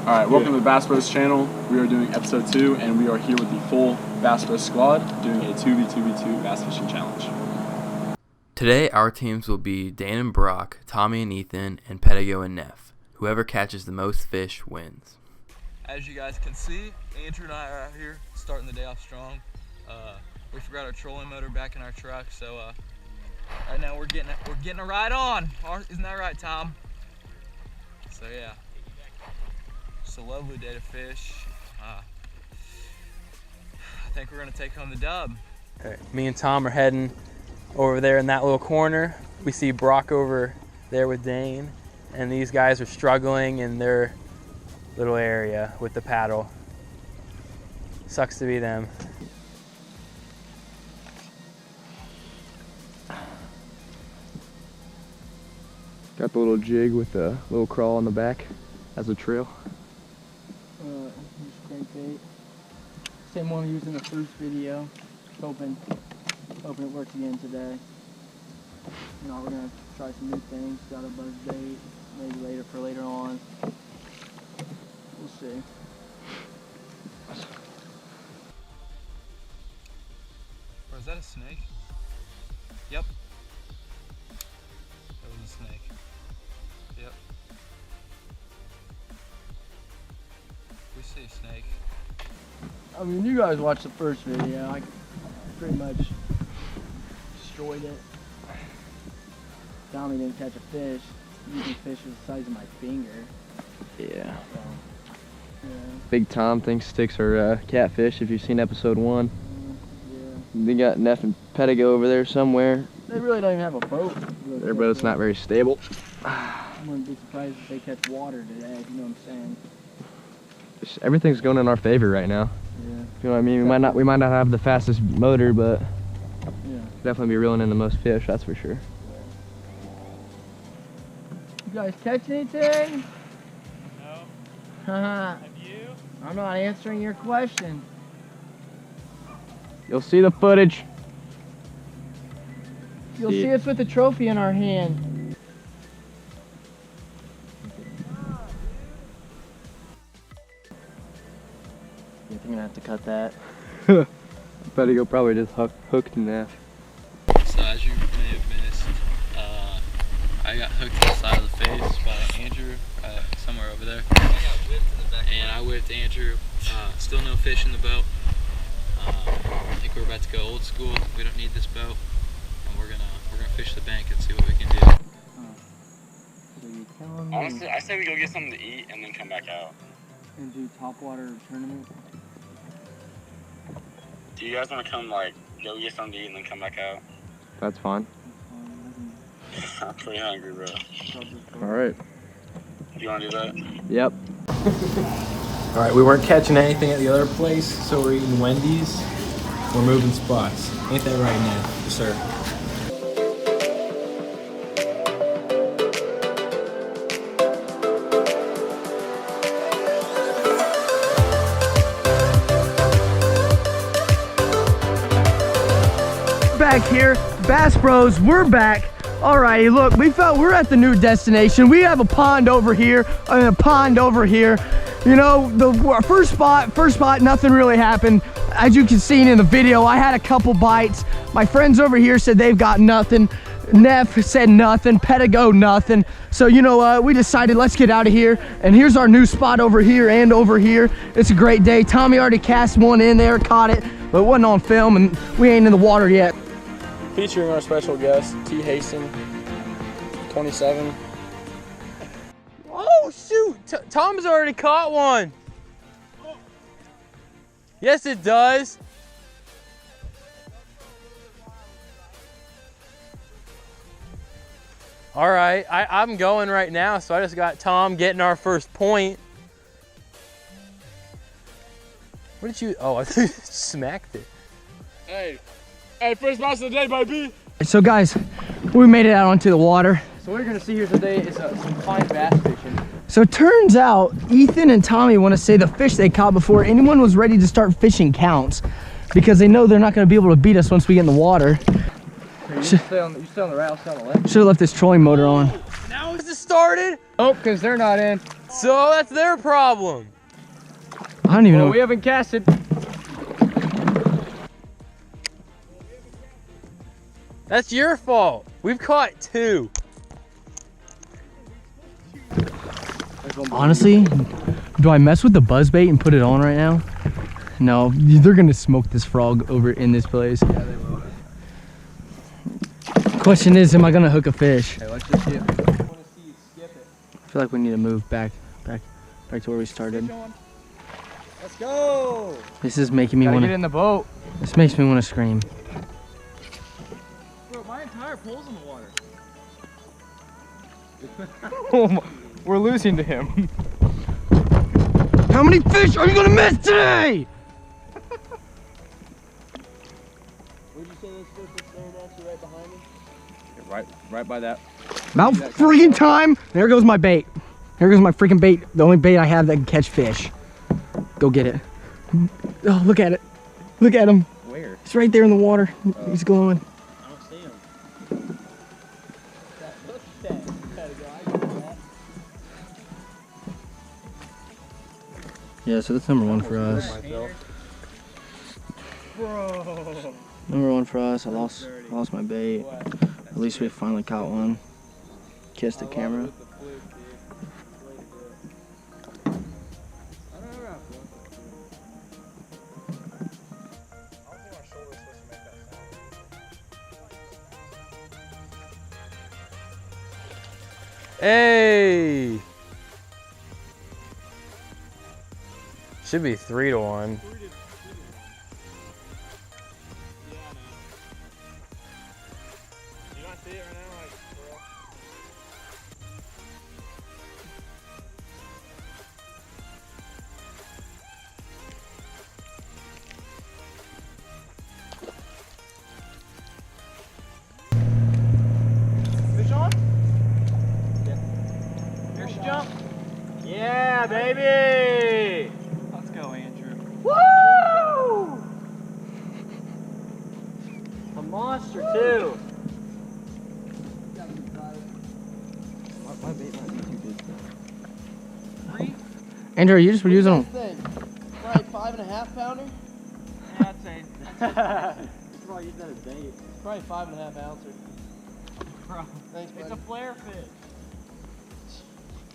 Alright, welcome to the Bass Bros channel. We are doing episode 2 and we are here with the full Bass Bros squad doing a 2v2v2 bass fishing challenge. Today our teams will be Dan and Brock, Tommy and Ethan, and Pedigo and Neff. Whoever catches the most fish wins. As you guys can see, Andrew and I are out here starting the day off strong. We forgot our trolling motor back in our truck, so right now we're getting a ride on. Isn't that right, Tom? So yeah. It's a lovely day to fish. I think we're gonna take home the dub. Okay, me and Tom are heading over there in that little corner. We see Brock over there with Dane, and these guys are struggling in their little area with the paddle. Sucks to be them. Got the little jig with the little crawl on the back as a trail. Crankbait. Same one we used in the first video. Hoping it works again today. You know, we're gonna try some new things. Got a buzz bait, maybe later on. We'll see. Or is that a snake? Yep. That was a snake. Yep. We see a snake. I mean, you guys watched the first video. I pretty much destroyed it. Tommy didn't catch a fish. Using fish was the size of my finger. Yeah. So, yeah. Big Tom thinks sticks are catfish, if you've seen episode 1. Yeah. They got Neff and Pedigo over there somewhere. They really don't even have a boat. Their boat's not very stable. I wouldn't be surprised if they catch water today, you know what I'm saying? Everything's going in our favor right now. Yeah. You know what I mean? We might not have the fastest motor, but Yeah. definitely be reeling in the most fish, that's for sure. You guys catch anything? No. Haha. Have you? I'm not answering your question. You'll see the footage. You'll see us with a trophy in our hand. I think I'm gonna have to cut that. Pedigo probably just hooked Neff. So as you may have missed, I got hooked to the side of the face by Andrew, somewhere over there. And I whipped Andrew. Still no fish in the boat. I think we're about to go old school. We don't need this boat, and we're gonna fish the bank and see what we can do. So you telling me Honestly, I say we go get something to eat and then come back out. and do topwater tournament? Do you guys want to come, like, go get something to eat and then come back out? That's fine. I'm pretty hungry, bro. Alright. Do you want to do that? Yep. All right, we weren't catching anything at the other place, so we're eating Wendy's. We're moving spots. Ain't that right, Ned? Yes, sir. Back here, Bass Bros, we're back. Alrighty, look, we're at the new destination. We have a pond over here and a pond over here. You know, our first spot, nothing really happened. As you can see in the video, I had a couple bites. My friends over here said they've got nothing. Neff said nothing, Pedigo nothing. So you know what, we decided let's get out of here. And here's our new spot over here and over here. It's a great day. Tommy already cast one in there, caught it, but it wasn't on film and we ain't in the water yet. Featuring our special guest, T. Haston, 27. Oh shoot! Tom's already caught one. Yes, it does. All right, I'm going right now, so I just got Tom getting our first point. What did you? Oh, I smacked it. Hey, first bass of the day, baby! So guys, we made it out onto the water. So what you're gonna see here today is some fine bass fishing. So it turns out Ethan and Tommy want to say the fish they caught before anyone was ready to start fishing counts because they know they're not going to be able to beat us once we get in the water. You stay on the right, I'll stay on the left. Should have left this trolling motor on. Now is it started? Oh, because they're not in. So that's their problem. I don't even know. We haven't casted. That's your fault. We've caught 2. Honestly, do I mess with the buzzbait and put it on right now? No, they're gonna smoke this frog over in this place. Yeah, they will. Question is, am I gonna hook a fish? Hey, let's just see it. I feel like we need to move back to where we started. Let's go. This is making me want Get to. in the boat. This makes me want to scream. Bro, my entire pole's in the water. We're losing to him. How many fish are you gonna miss today? Where'd you say those fish were staring at you right behind me? Right by that. About freaking time. There goes my bait. There goes my freaking bait. The only bait I have that can catch fish. Go get it. Oh, look at it. Look at him. Where? He's right there in the water. He's glowing. I don't see him. Yeah, so that's number 1 for us. Number 1 for us. I lost my bait. At least we finally caught one. Kissed the camera. Hey! Should be 3-1. Yeah, baby. Let's go, Andrew. Woo! A monster too. My bait might be too big. Andrew, you just were using them. Probably 5.5 pounder. Yeah, I'd say. That's why I use that as bait. Probably 5.5 ouncer. Bro, Thanks, buddy. it's a flare fish.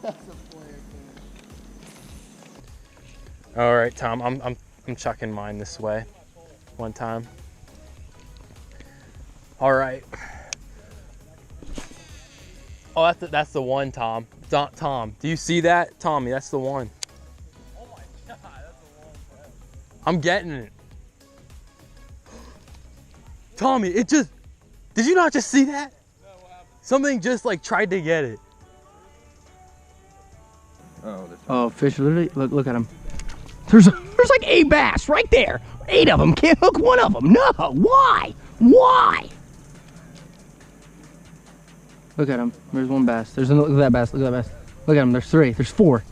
That's a flare fish. All right, Tom, I'm chucking mine this way one time. All right. Oh, that's the one, Tom. Tom, do you see that? Tommy, that's the one. Oh my god, that's a long breath. I'm getting it. Tommy, it just, did you not just see that? No, what happened? Something just like tried to get it. Oh, fish literally, look at him. There's like 8 bass right there. 8 of them, can't hook one of them. No, why? Why? Look at him, there's 1 bass. Look at that bass, look at that bass. Look at him, there's 3, there's 4.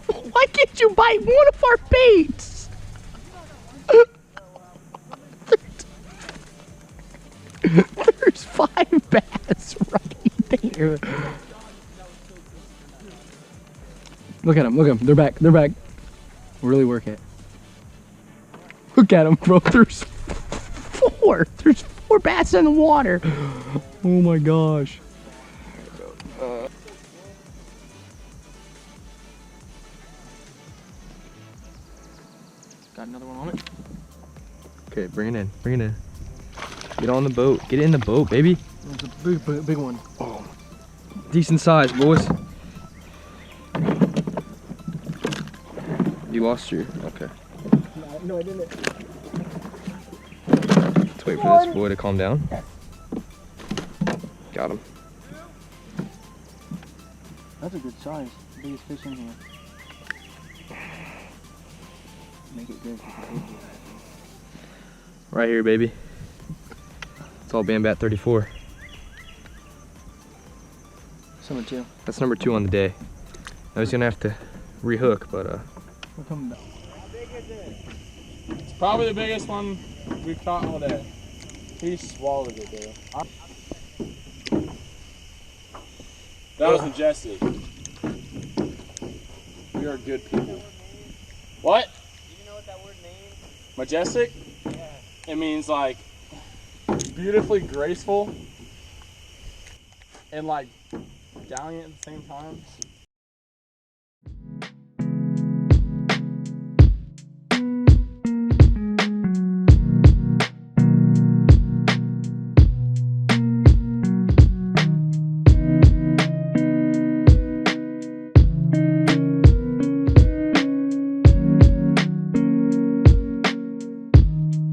Why can't you bite one of our baits? There's 5 bass right there. Look at them, they're back. Really work it. Look at them, bro, there's 4. There's 4 bass in the water. Oh my gosh. Got another one on it. Okay, bring it in. Get on the boat. Get in the boat, baby. It's a big one. Oh, decent size, boys. You lost your. Okay. No, I didn't. Let's wait for this boy to calm down. Got him. That's a good size. Biggest fish in here. Make it good. Right here, baby. It's all Bambat 34. Number 2. That's number 2 on the day. I was gonna have to rehook, but We're coming back. It's probably the biggest one we've caught all day. He swallowed it, dude. That was majestic. We are good people. What? Do you know what that word means? Majestic? Yeah. It means like beautifully graceful and like gallant at the same time.